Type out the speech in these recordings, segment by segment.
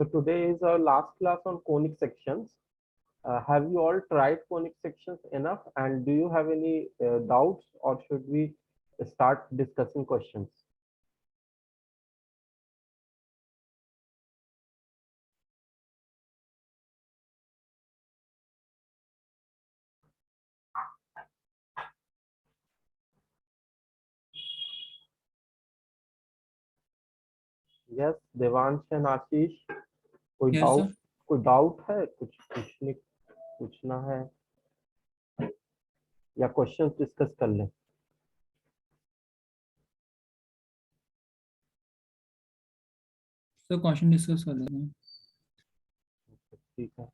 So today is our last class on conic sections. Have you all tried conic sections enough? And do you have any doubts, or should we start discussing questions? Yes, Devansh and आशीष, कोई Yes, sir. Doubt है, कुछ पूछना है या questions discuss कर लें? So question discuss कर लेते हैं. ठीक है.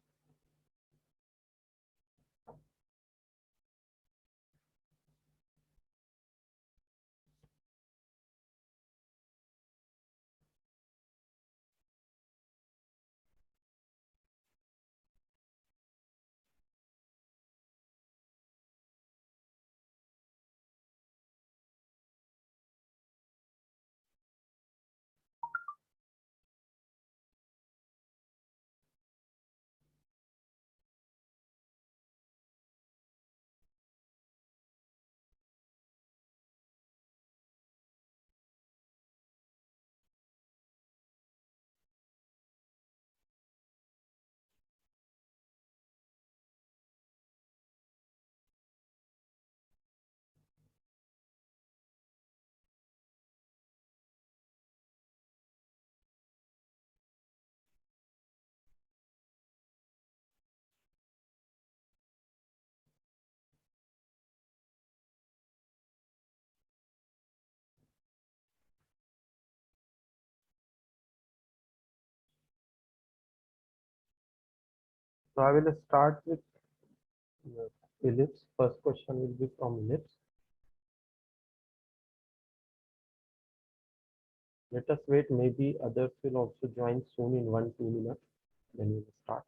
So I will start with ellipse. First question will be from ellipse. Let us wait. Maybe others will also join soon in 1-2 minutes. Then we will start.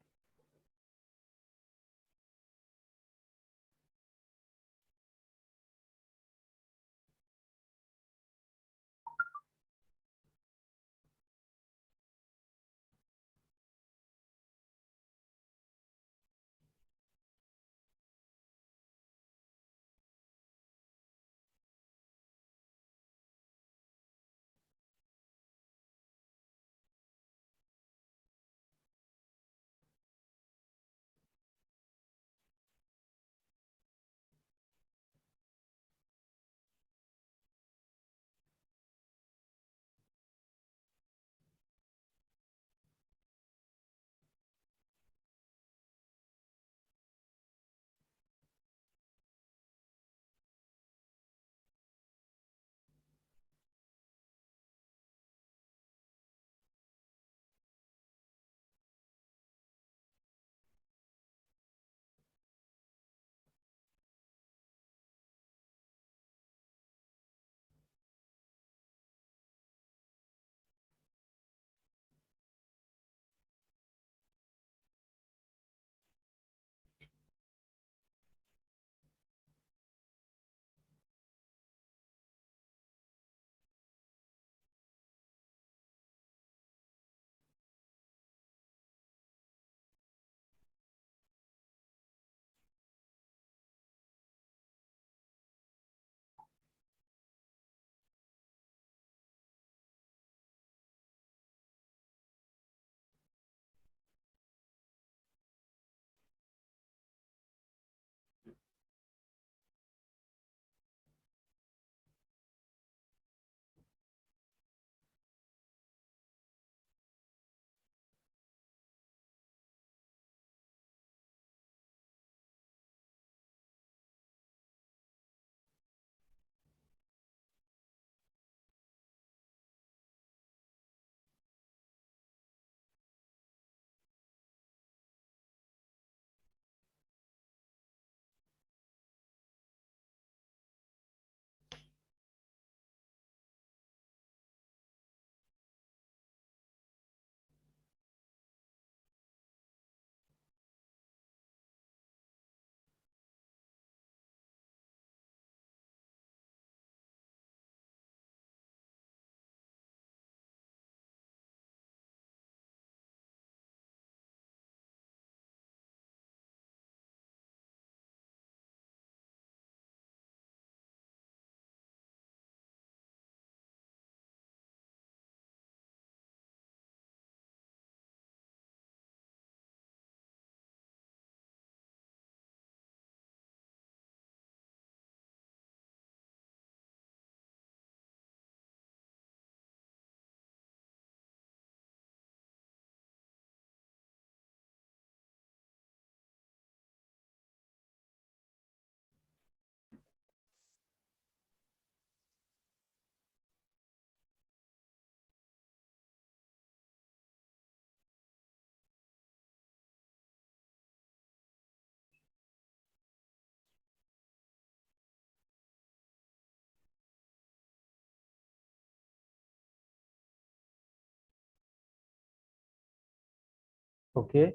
Okay,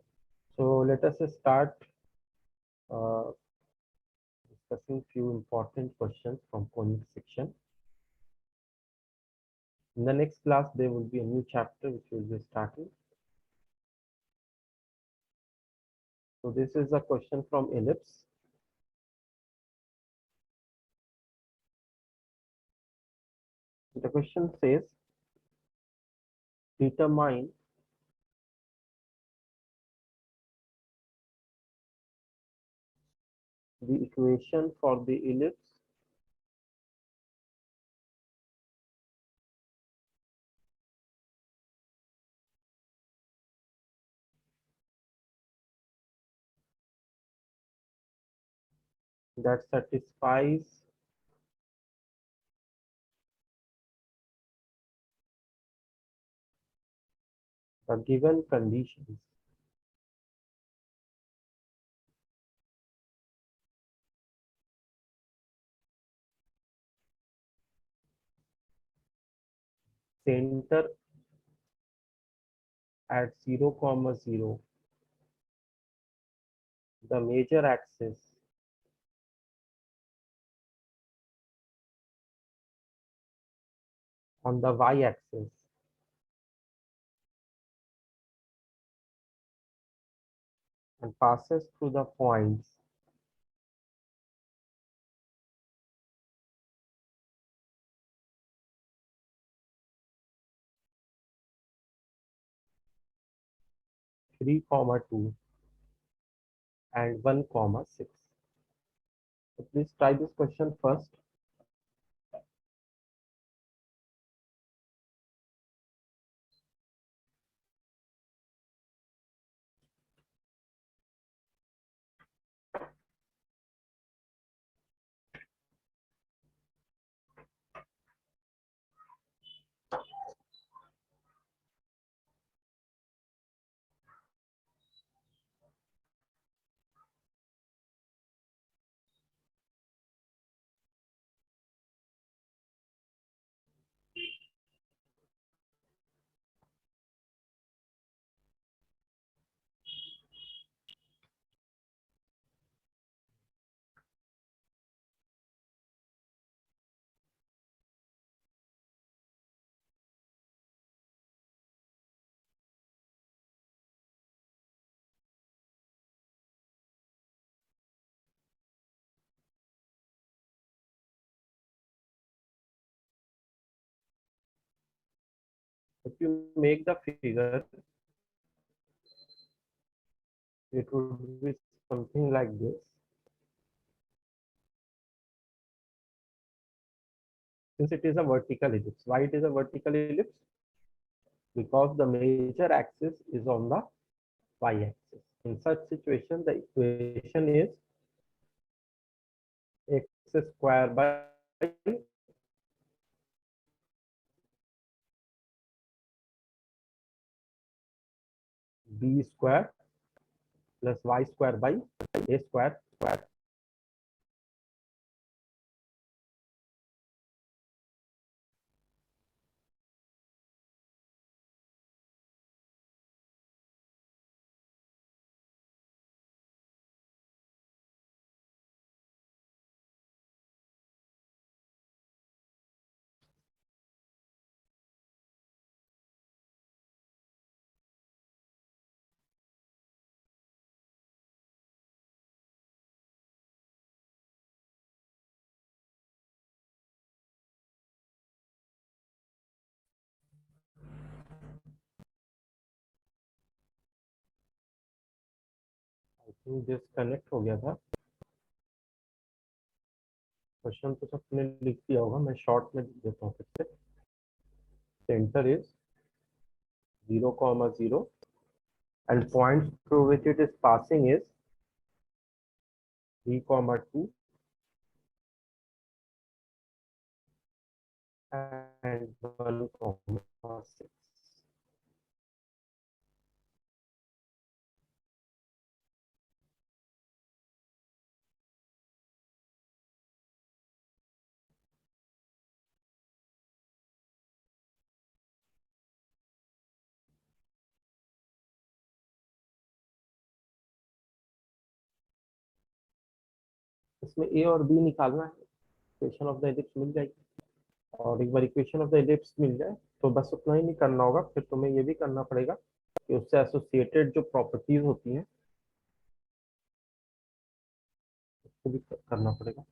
so let us start uh, discussing few important questions from conic section. In the next class, there will be a new chapter which will be starting. So this is a question from ellipse. The question says, determine the equation for the ellipse that satisfies the given conditions. Center at 0, 0, the major axis on the y-axis and passes through the points 3, 2 and 1, 6. So please try this question first. If you make the figure, it would be something like this. Since it is a vertical ellipse, why it is a vertical ellipse? Because the major axis is on the y-axis. In such situation, the equation is x square by b square plus y square by a square I think this connect हो गया था. Question तो सबने लिख दिया होगा, मैं short में लिख देता हूँ फिर से. Centre is 0, 0 and points through which it is passing is 3, 2 and 1, 6. इसमें ए और बी निकालना है, इक्वेशन ऑफ द एलिप्स मिल जाएगी। और एक बार इक्वेशन ऑफ द एलिप्स मिल जाए तो बस उतना ही नहीं करना होगा, फिर तुम्हें ये भी करना पड़ेगा कि उससे एसोसिएटेड जो प्रॉपर्टीज होती हैं उसको भी करना पड़ेगा।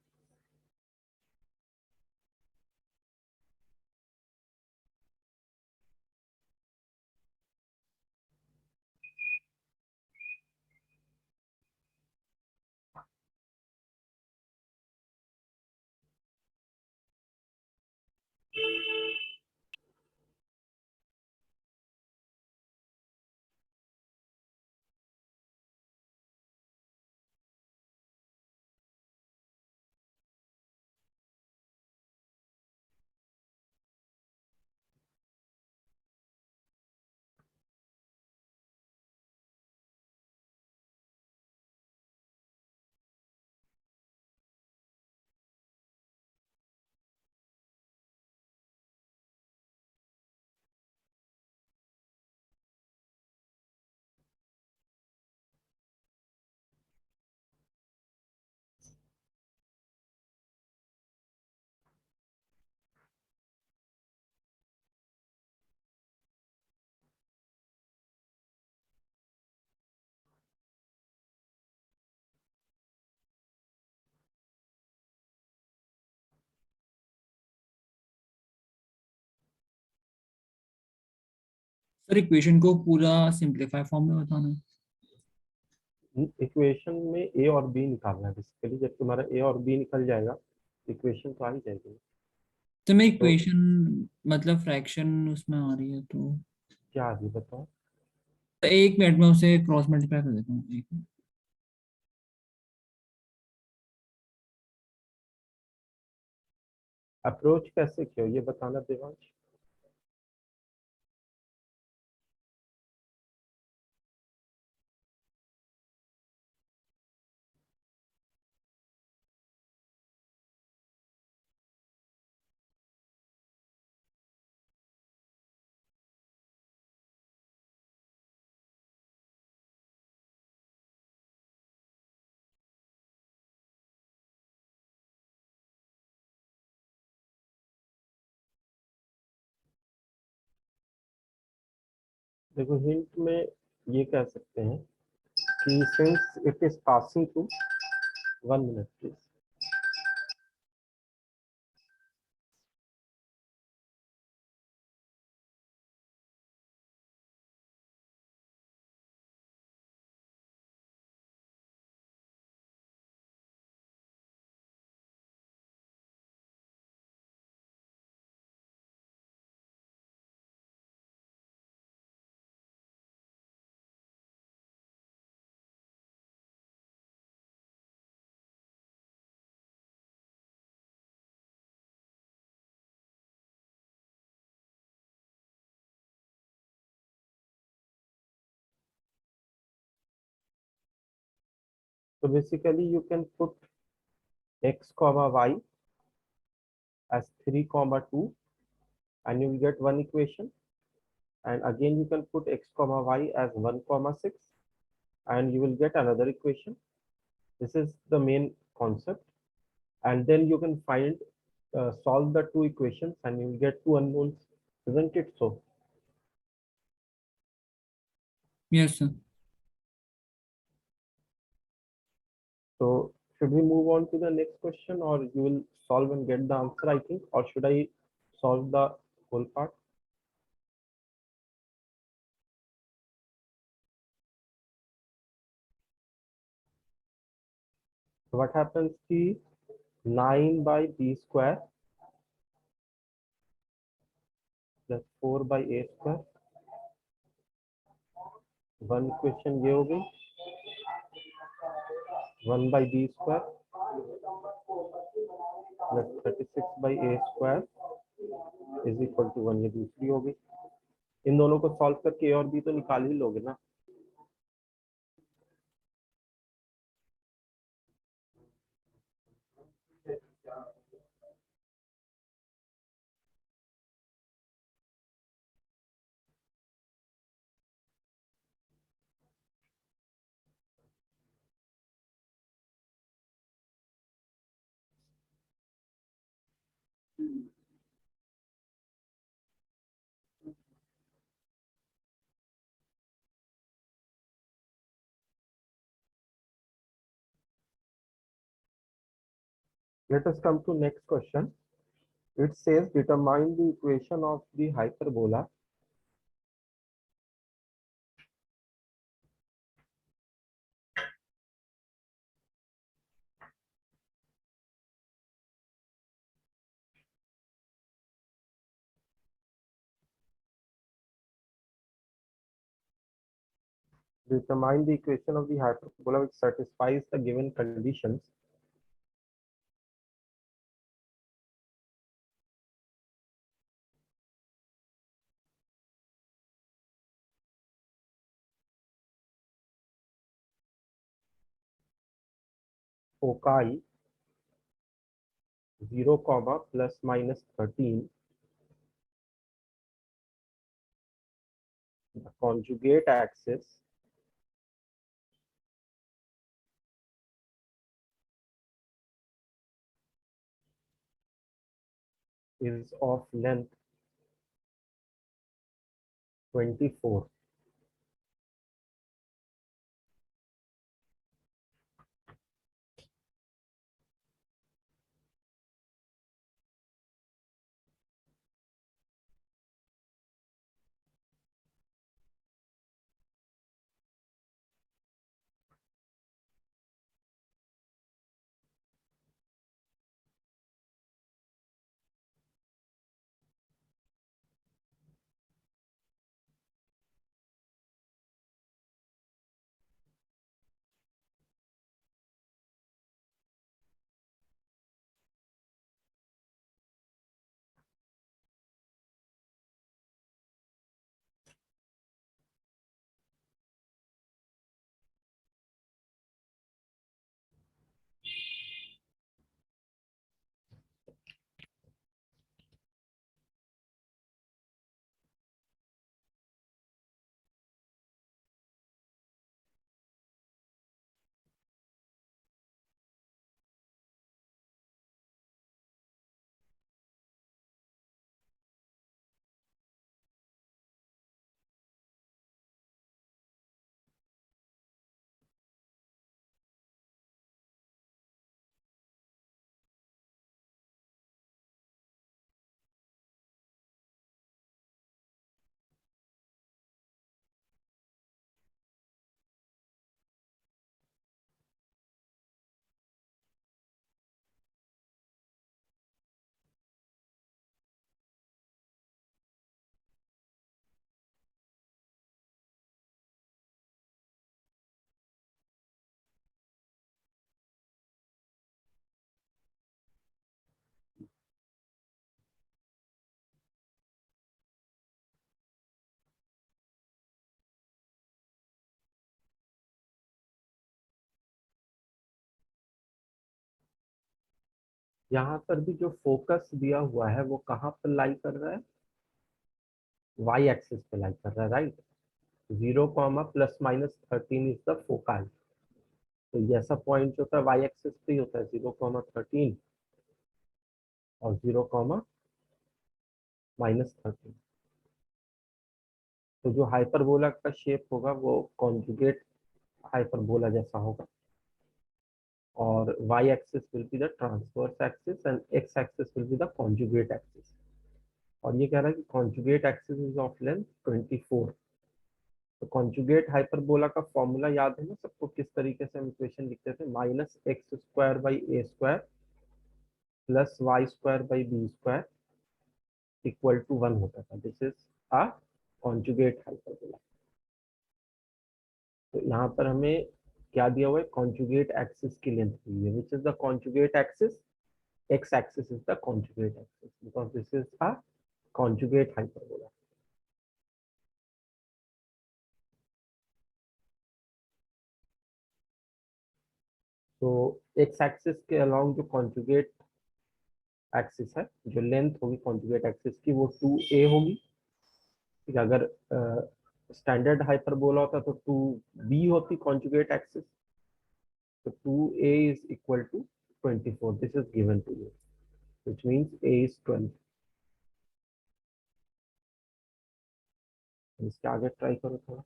सर इक्वेशन को पूरा सिंपलीफाई फॉर्म में बताना है। इक्वेशन में ए और बी निकालना है बेसिकली। जब तुम्हारा ए और बी निकल जाएगा इक्वेशन तो आ ही जाएगी। तो मैं तो इक्वेशन मतलब फ्रैक्शन उसमें आ रही है तो क्या आ रही है बताओ। एक मिनट में उसे क्रॉस मल्टीप्लाई कर देता हूँ, एक मिनट। अप्रोच कैसे किया ये बताना देवांश। देखो हिंट में ये कह सकते हैं कि since it is passing to, 1 minute please. So basically you can put x comma y as 3 comma 2 and you will get one equation, and again you can put x comma y as 1 comma 6 and you will get another equation. This is the main concept, and then you can find solve the two equations and you will get two unknowns, isn't it so? Yes sir. So should we move on to the next question, or you will solve and get the answer, I think, or should I solve the whole part? So what happens ki 9 by b square plus 4 by a square, one equation ये हो गई, 1 by b square plus 36 by a square is equal to 1, ये दूसरी हो गई। इन दोनों को solve करके a और b तो निकाल ही लोगे ना। Let us come to next question. It says determine the equation of the hyperbola determine the equation of the hyperbola which satisfies the given conditions. Foci 0, plus minus 13. The conjugate axis is of length 24. यहाँ पर भी जो focus दिया हुआ है वो कहाँ पर लाई कर रहा है? वाई एक्सिस पे लाई कर रहा है, right? 0, plus minus 13 is the foci. तो ये ऐसा पॉइंट जो होता है वाई एक्सिस पे ही होता है, 0, 13 और 0, -13. तो जो हाइपरबोला का शेप होगा वो कॉन्जुगेट हाइपरबोला जैसा होगा, और y axis will be the transverse axis and x axis will be the conjugate axis. और ये कह रहा है कि conjugate axis is of length 24. तो कॉन्जुगेट हाइपरबोला का फॉर्मूला याद है ना सबको? किस तरीके से हम इक्वेशन लिखते थे? -x² / a² plus y² / b² equal to 1 होता था. This is a conjugate hyperbola. तो यहाँ पर हमें क्या दिया हुआ है? कॉन्जुगेट एक्सिस की लेंथ दी हुई है. Which is the conjugate axis? x axis is the conjugate axis because this is a conjugate hyperbola. तो x axis के along जो conjugate axis है, जो लेंथ होगी conjugate axis की वो 2a होगी. ठीक है, अगर स्टैंडर्ड हाइपरबोला होता तो 2b होती conjugate axis. तो 2a is equal to 24. This is given to you, which means a is 12. इसके आगे ट्राई करो थोड़ा.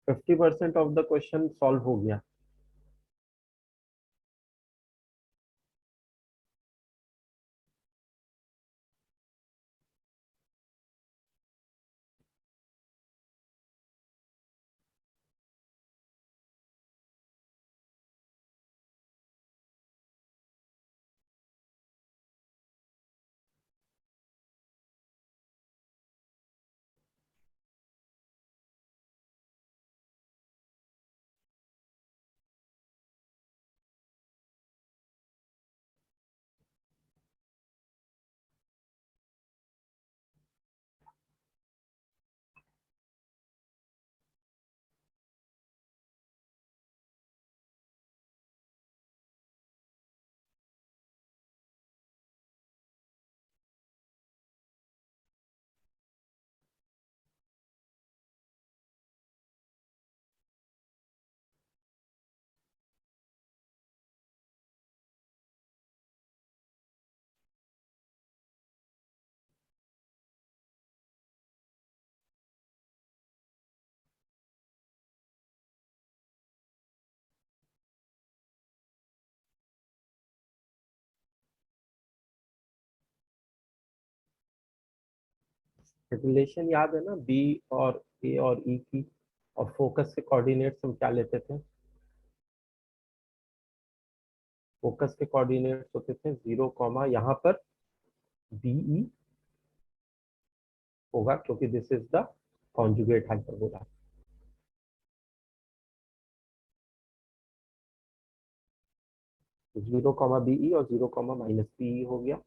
50% ऑफ द क्वेश्चन सॉल्व हो गया. रिलेशन याद है ना, बी और ए और ई की, और फोकस के कोऑर्डिनेट्स हम क्या लेते थे? फोकस के कोऑर्डिनेट्स होते थे 0 कॉमा यहाँ पर बीई होगा, क्योंकि this is the conjugate hyperbola. तो 0 कॉमा बीई और 0 कॉमा माइनस बीई हो गया।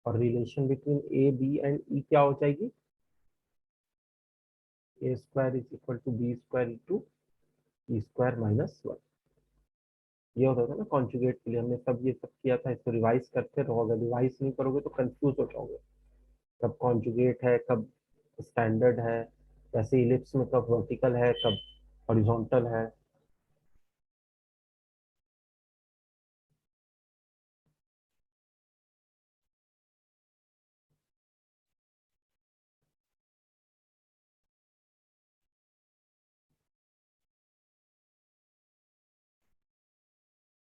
और relation between A B and E क्या हो जाएगी? A square is equal to B square into E square minus 1। ये होता था ना कॉन्जुगेट के लिए, हमने सब ये सब किया था। इसको रिवाइज करते रहोगे, रिवाइज नहीं करोगे तो कंफ्यूज हो जाओगे, कब कॉन्जुगेट है, कब स्टैंडर्ड है, जैसे इलिप्स में कब वर्टिकल है, कब हॉरिजॉन्टल है।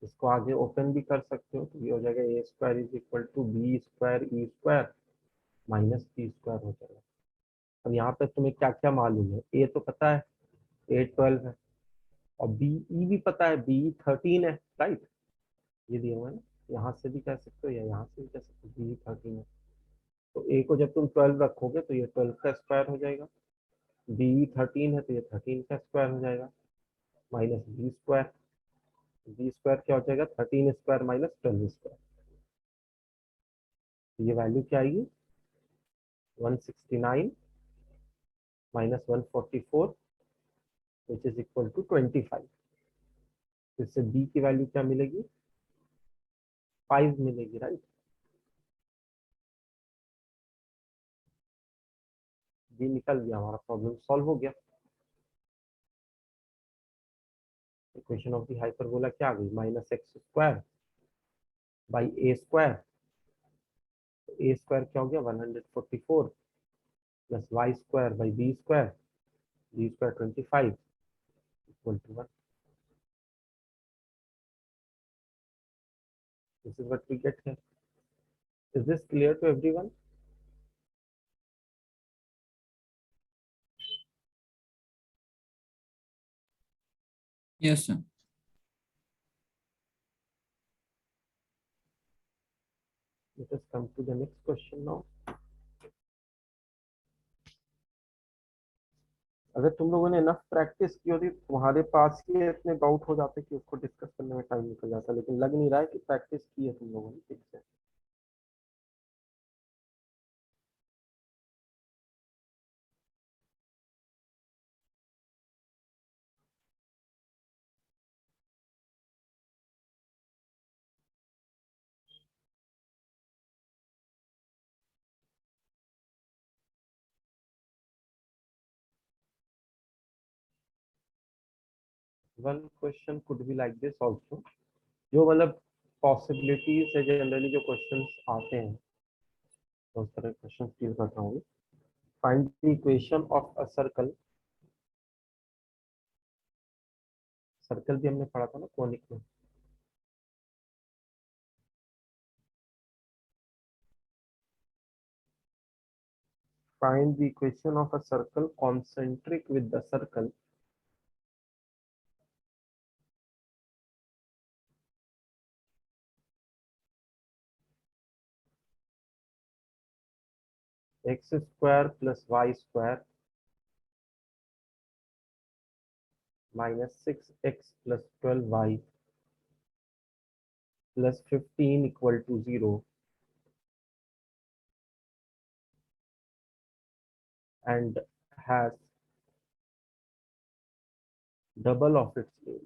इसको आगे ओपन भी कर सकते हो, तो ये हो जाएगा A square is equal to B square E square minus B square हो जाएगा। अब यहाँ पे तुम्हें क्या क्या मालूम है? ए तो पता है, ए 12 है, और बी ई भी पता है, बी 13 है, राइट? ये दिया हुआ है ना, यहाँ से भी कह सकते हो या यहाँ से भी कह सकते हो, बी 13 है। तो ए को जब तुम 12 रखोगे तो ये 12 का स्क्वायर हो जाएगा, बी 13 है तो ये 13 का स्क्वायर हो जाएगा, minus B square. B square क्या हो जाएगा? 13 स्क्वायर माइनस 12 स्क्वायर। तो ये वैल्यू क्या आएगी? 169 minus 144 which is equal to 25। इससे बी की वैल्यू क्या मिलेगी? 5 मिलेगी, राइट? बी निकल गया, हमारा प्रॉब्लम सॉल्व हो गया। इक्वेशन ऑफ द हाइपरबोला क्या आ गई? Minus X square by A square. A square क्या हो गया? 144 plus Y square by B square, B square 25 equal to 1। This is what we get here. Is this clear to everyone? Yes, sir. Let us come to the next question now. अगर तुम लोगों ने enough practice की होती तो तुम्हारे पास ही इतने doubt हो जाते कि उसको डिस्कस करने में टाइम निकल जाता, लेकिन लग नहीं रहा है कि प्रैक्टिस की है तुम लोगों ने ठीक से। One question could be like this also, जो मतलब पॉसिबिलिटीज है, जनरली जो क्वेश्चंस आते हैं तो उस तरह क्वेश्चन डील करता हूँ। Find the equation of a circle. Circle भी हमने पढ़ा था ना कोनिक में। Find the equation of a circle concentric with the circle X square plus Y square minus 6x plus 12y plus 15 equal to 0 and has double of its area.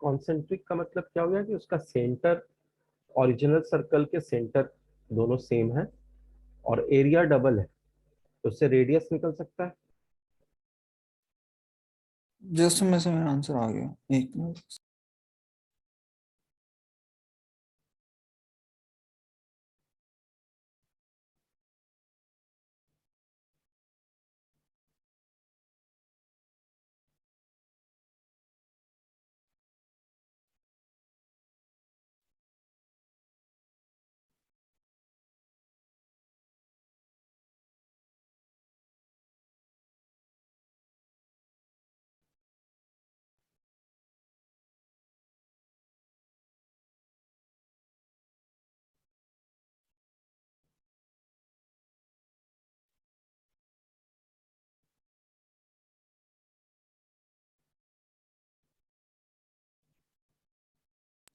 Concentric का मतलब क्या हो गया कि उसका सेंटर ओरिजिनल सर्कल के centre दोनों same है और एरिया डबल है, तो उससे रेडियस निकल सकता है। जस्ट में से मेरा आंसर आ गया, एक मिनट।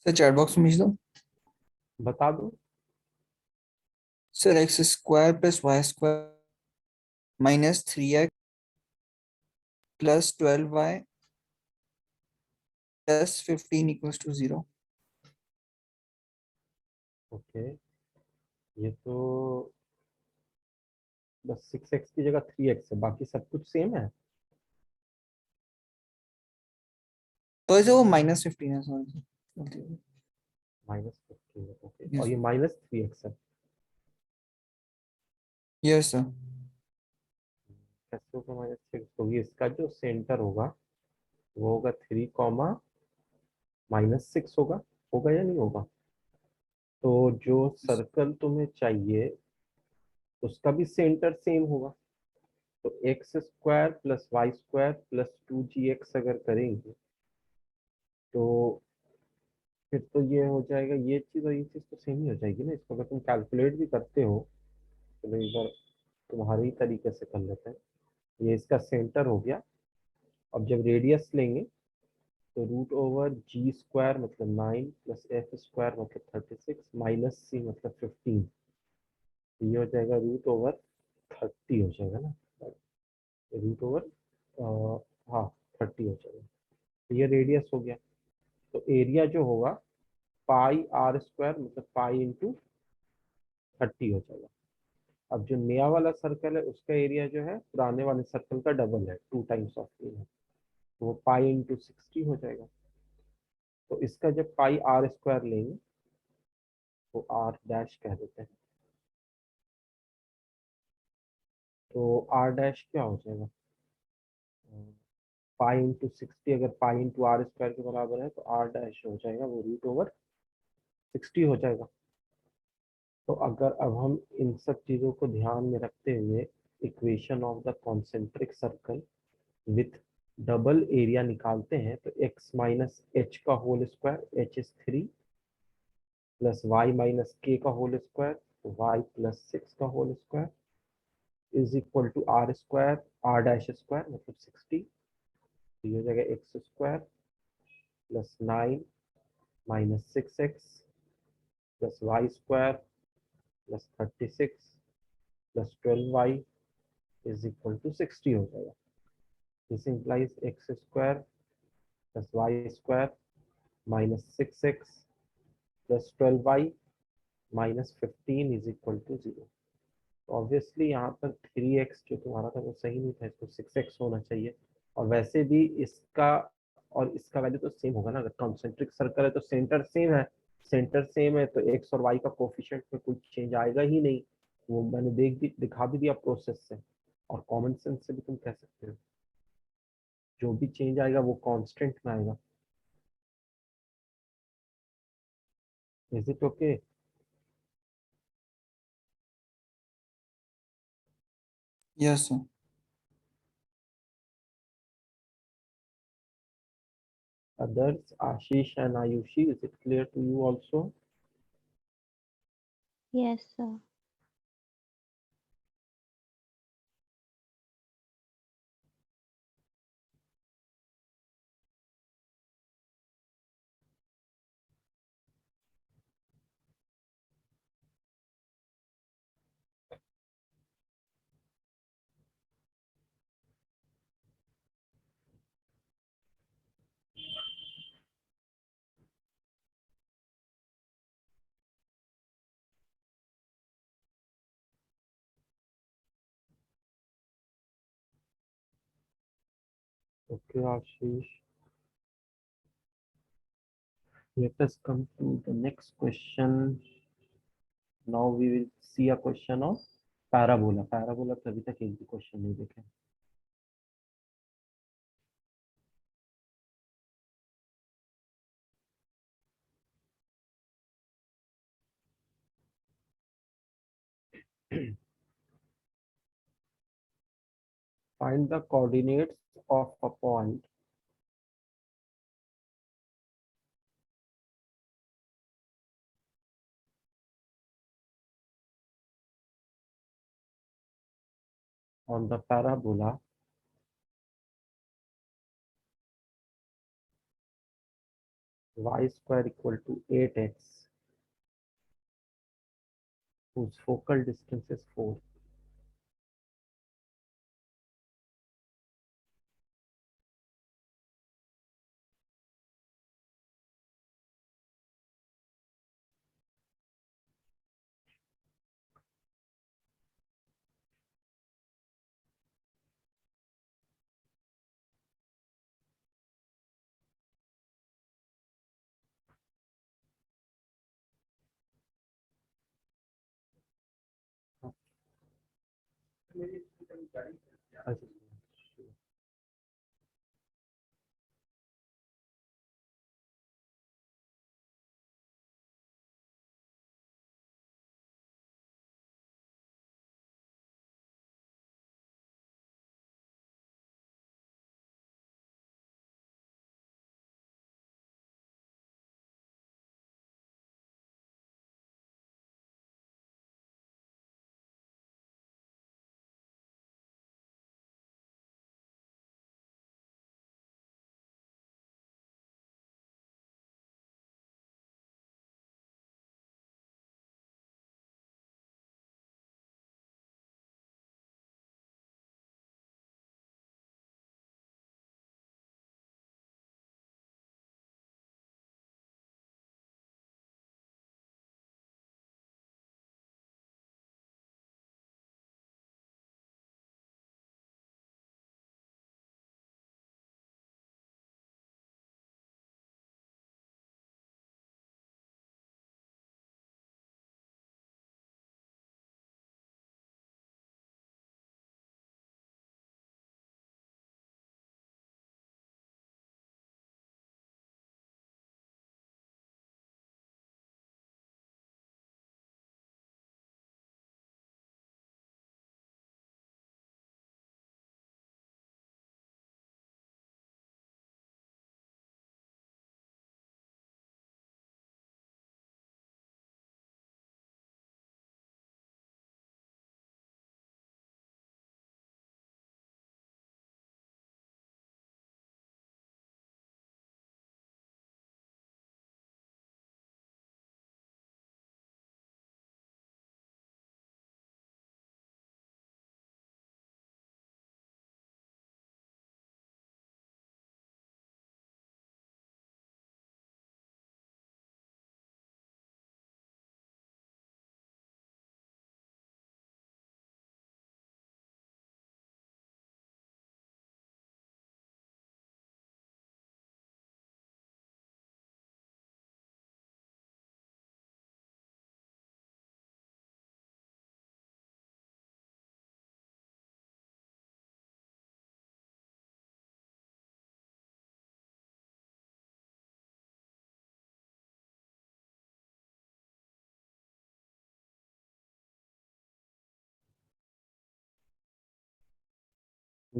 सर चैट बॉक्स में भेज दो। बता दो। Sir X square plus Y square minus 3x plus 12y plus 15 equals to 0। Okay, ये तो बस 6x की जगह 3x है, बाकी सब कुछ सेम है। तो ऐसे वो -15 है, सॉरी। -15, ओके, और यस ये -3x है। Yes sir. कैसे होगा -6? तो ये इसका जो सेंटर होगा वो होगा 3, -6 होगा। होगा या नहीं होगा? तो जो सर्कल तुम्हें चाहिए उसका भी सेंटर सेम होगा। तो x² + y² + 2gx अगर करेंगे तो फिर तो ये हो जाएगा, ये चीज़ और ये चीज़ तो सेम ही हो जाएगी ना। इसको अगर तुम कैलकुलेट भी करते हो तो एक बार तुम्हारे ही तरीके से कर लेते हैं। ये इसका सेंटर हो गया। अब जब रेडियस लेंगे तो √/g² मतलब 9 + f² मतलब 36 - c मतलब 15। ये हो जाएगा √/30 हो जाएगा ना, रूट ओवर हाँ 30 हो जाएगा। तो ये रेडियस हो गया। तो एरिया जो होगा πr² मतलब π × 30 हो जाएगा। अब जो नया वाला सर्कल है उसका एरिया जो है पुराने वाले सर्कल का डबल है, 2 टाइम्स ऑफ ए है, तो वो π × 60 हो जाएगा। तो इसका जब πr² लेंगे तो r डैश कह देते हैं। तो r डैश क्या हो जाएगा? π × 60, अगर π × r² के बराबर है तो r डैश हो जाएगा वो √/60 हो जाएगा। तो अगर अब हम इन सब चीज़ों को ध्यान में रखते हुए equation of the concentric circle with double area निकालते हैं तो x - h का whole square, h is 3, plus y - k का होल स्क्वायर, y + 6 का whole square is equal to r² r dash square मतलब 60। तो ये हो जाएगा x² + 9 - 6x + y² + 36 + 12y is equal to 60 हो जाएगा। This implies x² + y² - 6x + 12y - 15 is equal to 0। Obviously यहाँ पर 3x जो तुम्हारा था वो सही नहीं था, इसको 6x होना चाहिए। और वैसे भी इसका और इसका वैल्यू तो सेम होगा ना, अगर कॉन्सेंट्रिक सर्कल है तो सेंटर सेम है। सेंटर सेम है तो x और y का कोफिशिएंट में कोई चेंज आएगा ही नहीं। वो मैंने दिखा भी दिया प्रोसेस से, और कॉमन सेंस से भी तुम कह सकते हो। जो भी चेंज आएगा वो कांस्टेंट में आएगा। Is it okay? Yes sir. Others, Ashish and Ayushi, is it clear to you also? Yes, sir. Okay, Ashish. Let us come to the next question. Now we will see a question of parabola. Parabola पे अभी तक एक भी question नहीं देखे. Find the coordinates of a point on the parabola y square equal to 8x whose focal distance is 4. अच्छा,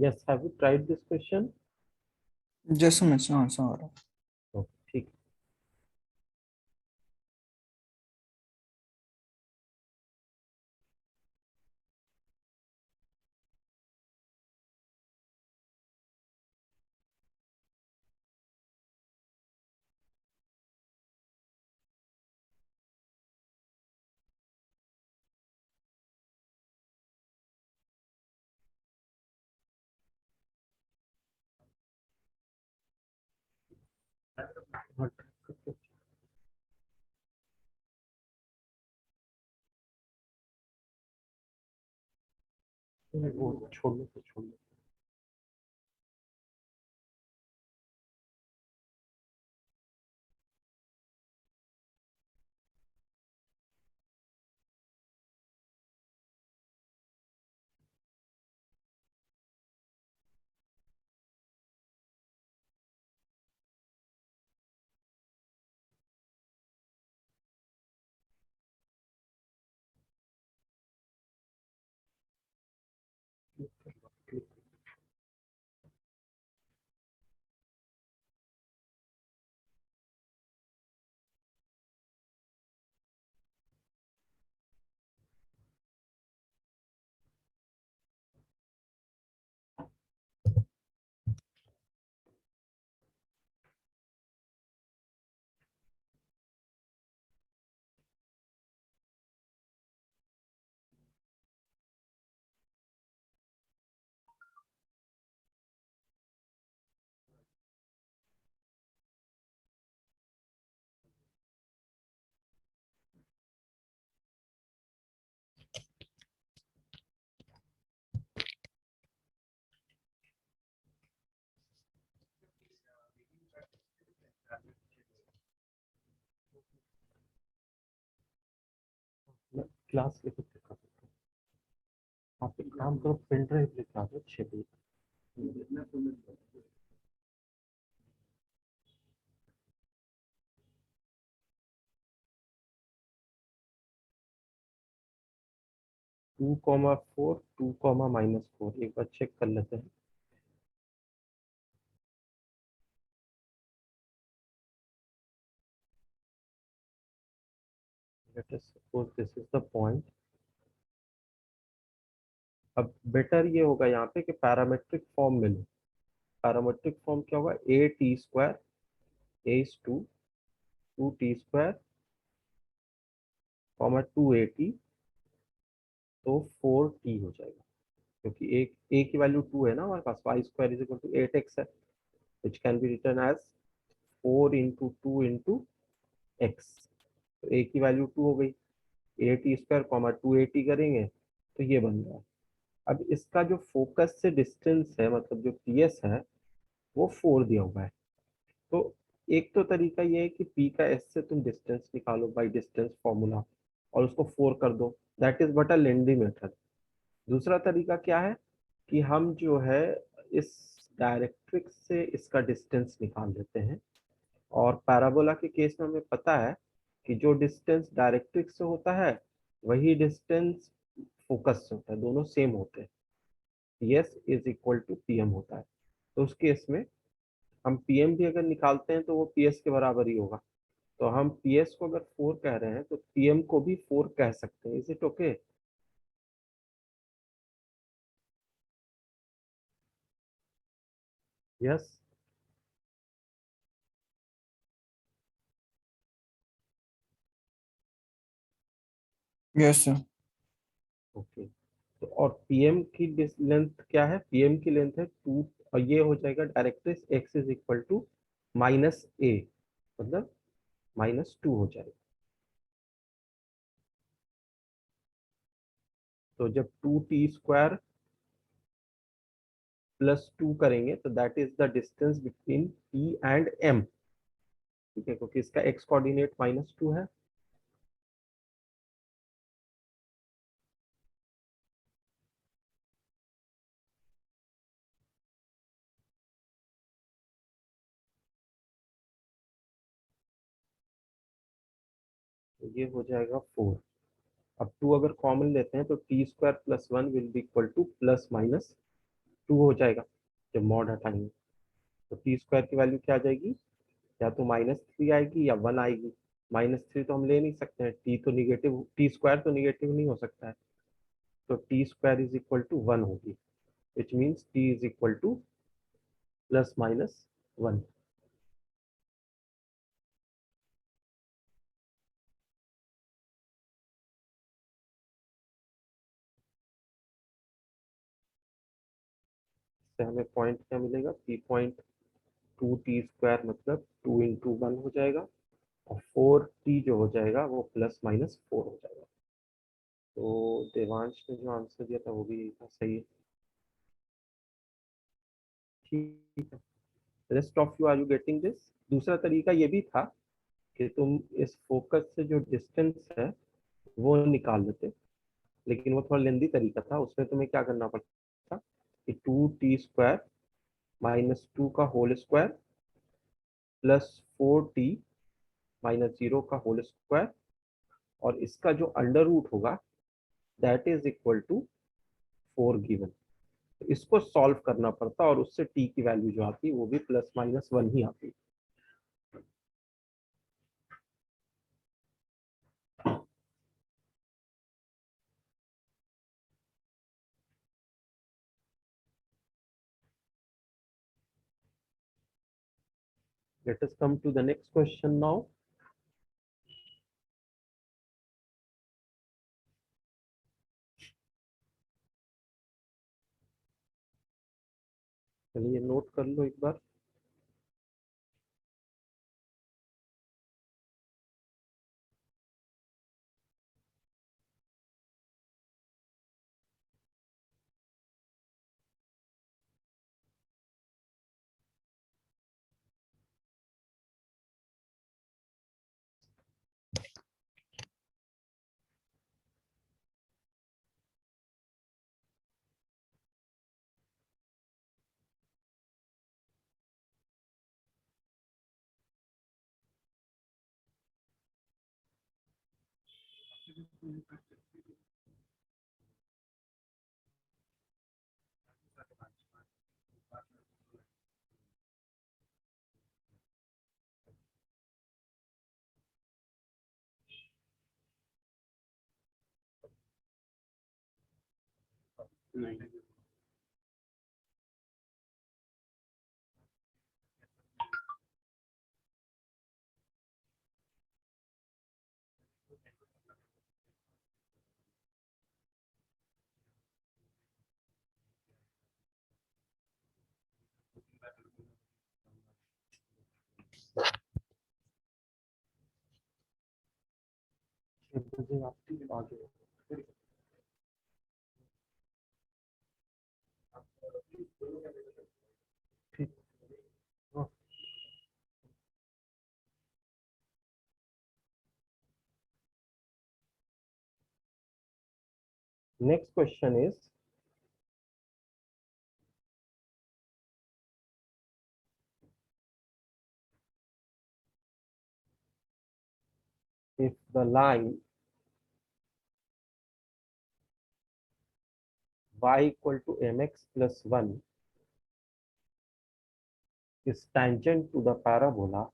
yes, have you tried this question? Just मैं answer आ रहा है. Oh, ठीक. वो छोड़ लो. क्लास लेके दिखा सकते हो। आप एक काम करो, पेन ड्राइव लेके आ जाओ 6 बजे। 2,4 2,-4 एक बार चेक कर लेते हैं। Let us suppose this is the point। अब बेटर ये होगा यहाँ पे कि पैरामेट्रिक फॉर्म मिले। पैरामेट्रिक फॉर्म क्या होगा, A T square A is to 2t² comma 2at, तो 4t हो जाएगा, क्योंकि एक a की वैल्यू 2 है ना हमारे पास। y² is equal to 8x है, which can be written as 4 into 2 into X. तो a की वैल्यू 2 हो गई, at² कॉमा 2at करेंगे तो ये बन गया। अब इसका जो फोकस से डिस्टेंस है, मतलब जो पीएस है, वो 4 दिया हुआ है। तो एक तो तरीका ये है कि पी का एस से तुम डिस्टेंस निकालो बाय डिस्टेंस फॉर्मूला, और उसको 4 कर दो, that is but a lengthy method. दूसरा तरीका क्या है कि हम जो है इस डायरेक्ट्रिक्स से इसका डिस्टेंस निकाल लेते हैं, और पैराबोला के केस में हमें पता है कि जो डिस्टेंस डायरेक्ट्रिक्स से होता है वही डिस्टेंस फोकस से होता है, दोनों सेम होते हैं। P S is equal to P M होता है। तो उस केस में हम पीएम भी अगर निकालते हैं तो वो पीएस के बराबर ही होगा। तो हम पीएस को अगर 4 कह रहे हैं तो पीएम को भी 4 कह सकते हैं। Is it okay? Yes. Yes sir. Okay. तो और पीएम की लेंथ क्या है, पीएम की लेंथ है 2, और ये हो जाएगा directrix X is equal to minus A, मतलब -2 हो जाएगा। तो जब 2t² +2 करेंगे तो that is the distance between P and M. ठीक है, क्योंकि इसका एक्स कोऑर्डिनेट -2 है। तो ये हो जाएगा 4। अब 2 अगर कॉमन लेते हैं तो t² + 1 will be equal to +-2 हो जाएगा जब मॉड हटाएंगे। तो t² की वैल्यू क्या आ जाएगी, या तो -3 आएगी या 1 आएगी। -3 तो हम ले नहीं सकते हैं, t² तो निगेटिव नहीं हो सकता है, तो t² इज इक्वल टू 1 होगी, which means t is equal to +-1। इससे हमें पॉइंट क्या मिलेगा, p.2t² मतलब 2 इंटू 1 हो जाएगा, और 4t जो हो जाएगा वो +-4 हो जाएगा। तो देवांश ने जो आंसर दिया था वो भी यही था, सही है। ठीक है, rest of you are you getting this? दूसरा तरीका ये भी था कि तुम इस फोकस से जो डिस्टेंस है वो निकाल लेते, लेकिन वो थोड़ा लेंदी तरीका था। उसमें तुम्हें क्या करना पड़ता कि 2t² -2 का होल स्क्वायर +4t-0 का होल स्क्वायर, और इसका जो अंडर रूट होगा that is equal to 4 given. तो इसको सॉल्व करना पड़ता, और उससे t की वैल्यू जो आती है वो भी +-1 ही आती है। Let us come to the next question now. चलिए नोट कर लो एक बार। Next question is, if the line y equal to mx plus 1 is tangent to the parabola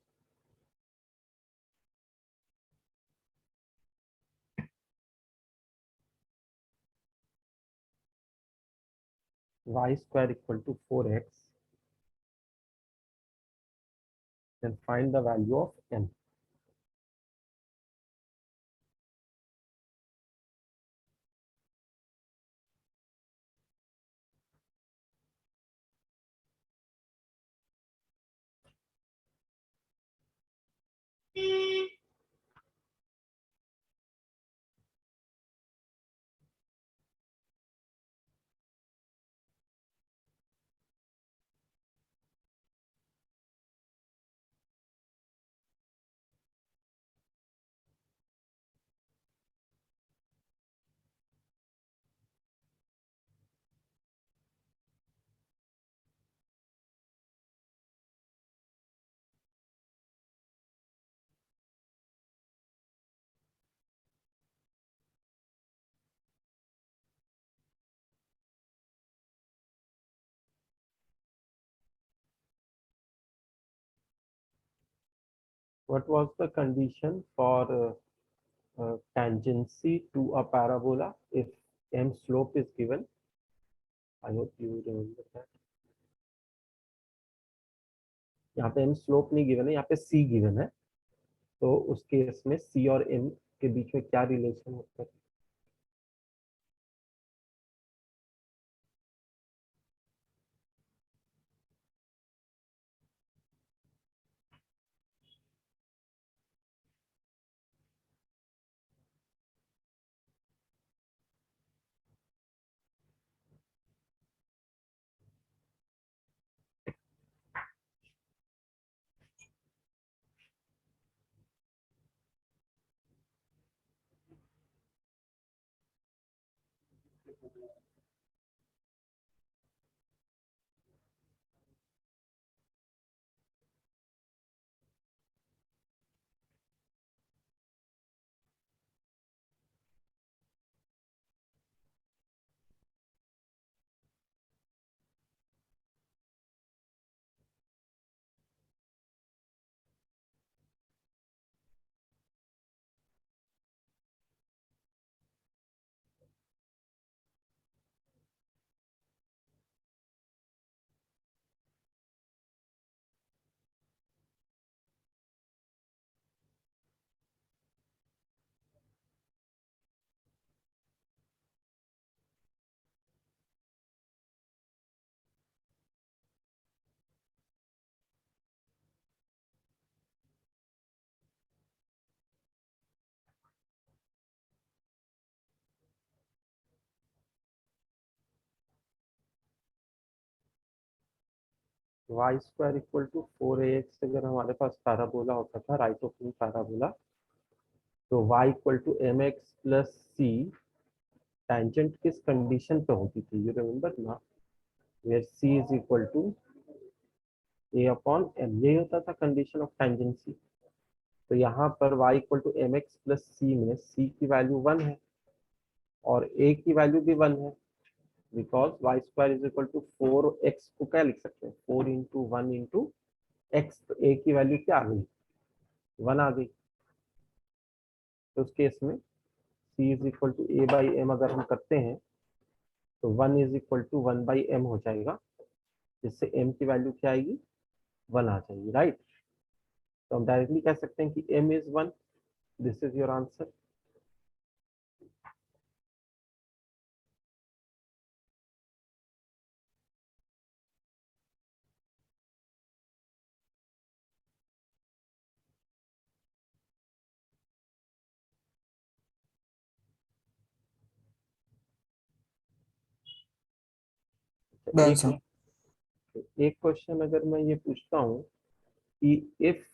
y square equal to 4x, then find the value of m. What was the condition for tangency to a parabola if m slope is given? I hope you remember that. यहाँ पे m slope नहीं given है, यहाँ पे c given है, तो उस case में c और m के बीच में क्या रिलेशन होता है? y square equal to 4ax अगर हमारे पास पैराबोला होता था, राइट ओपनिंग पैराबोला, तो y equal to mx plus c tangent किस कंडीशन पे होती थी? यू रिमेम्बर ना, where c is equal to a upon m, यही होता था कंडीशन ऑफ टेंजेंसी. तो यहाँ पर y equal to M X plus C में c की वैल्यू 1 है और a की वैल्यू भी 1 है, because Y square is equal to 4x को क्या लिख सकते हैं, 4 इंटू 1 इंटू एक्स। तो a की वैल्यू क्या आ गई, 1 आ गई। तो उस केस में c is equal to a by M अगर हम करते हैं तो 1 is equal to 1 by M हो जाएगा, जिससे m की वैल्यू क्या आएगी, 1 आ जाएगी, राइट। तो हम डायरेक्टली कह सकते हैं कि m is 1। This is your answer. Done, एक sir. एक क्वेश्चन अगर मैं ये पूछता हूँ कि if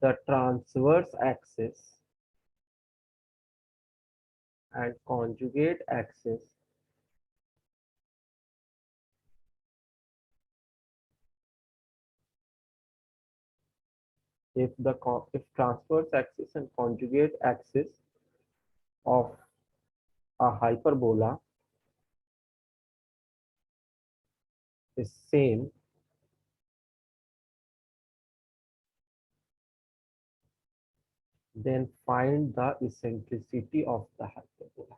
the transverse axis and conjugate axis if transverse axis and conjugate axis of a hyperbola is same, then find the eccentricity of the hyperbola.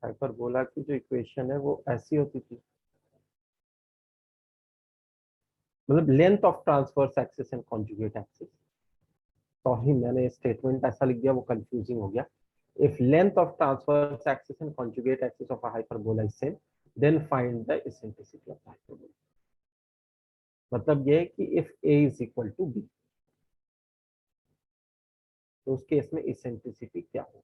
Hyperbola की जो इक्वेशन है वो ऐसी होती थी, मतलब length of transverse axis and conjugate axis. Sorry मैंने statement ऐसा लिख दिया, वो कंफ्यूजिंग हो गया। If length of transverse axis and conjugate axis of a hyperbola is same, then find the eccentricity of the hyperbola. मतलब ये है कि if a is equal to b, तो उस केस में इसेंट्रिसिटी क्या होगी।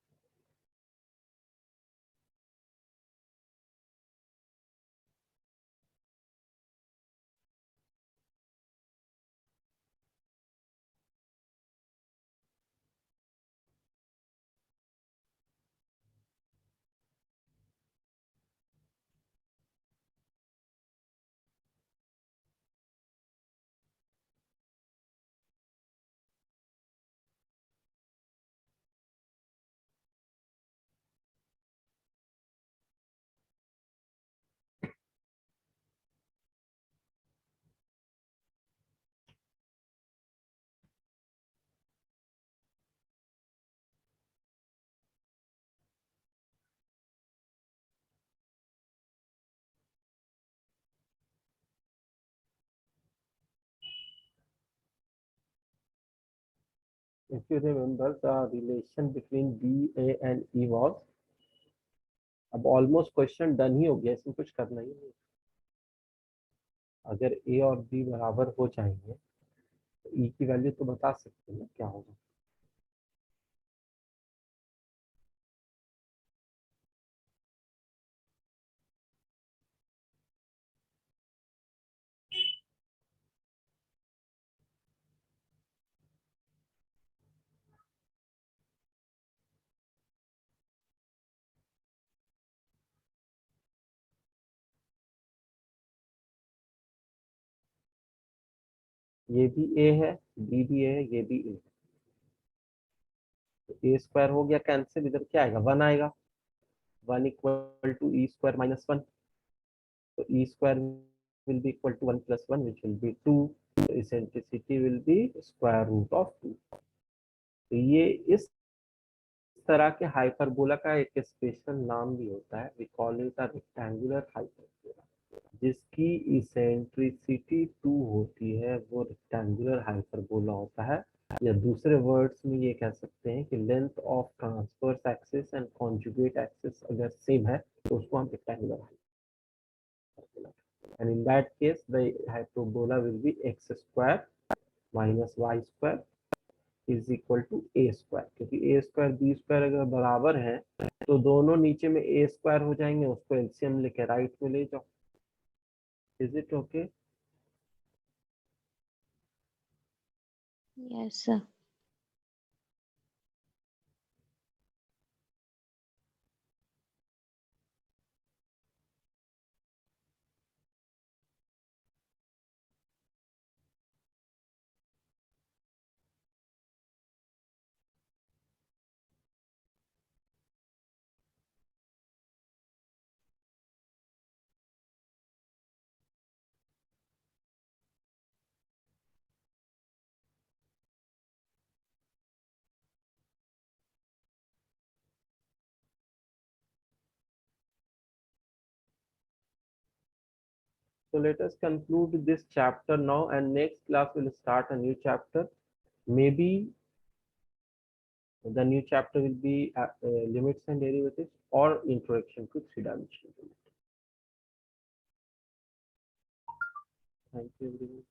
If you remember, the relation between B, A, and E was अब ऑलमोस्ट क्वेश्चन डन ही हो गया, इसमें कुछ करना ही नहीं। अगर ए और बी बराबर हो जाएंगे तो ई की वैल्यू तो बता सकते हैं ना क्या होगा। ये भी ए है, बी भी ए है, ये भी ए है, तो ए स्क्वायर हो गया कैंसिल, इधर क्या आएगा, 1 आएगा। 1 equal to E square minus 1, तो E square will be equal to 1 plus 1 which will be 2, तो eccentricity will be square root of 2। तो ये इस तरह के हाइपरबोला का एक स्पेशल नाम भी होता है, we call it a rectangular hyperbola. जिसकी इसेंट्रिसिटी 2 होती है वो रेक्टेंगुलर हाइपरबोला होता है, या दूसरे वर्ड्स में ये कह सकते हैं कि length of transverse axis and conjugate axis अगर सेम है तो उसको हम rectangular hyperbola, and in that case the hyperbola will be x square minus y square is equal to A square, क्योंकि ए स्क्वायर बी स्क्वायर अगर बराबर है तो दोनों नीचे में ए स्क्वायर हो जाएंगे, उसको एलसीएम लेके राइट में ले जाओ। Is it okay? Yes, sir. So let us conclude this chapter now, and next class will start a new chapter. Maybe the new chapter will be limits and derivatives or introduction to three-dimensional geometry. Thank you everyone.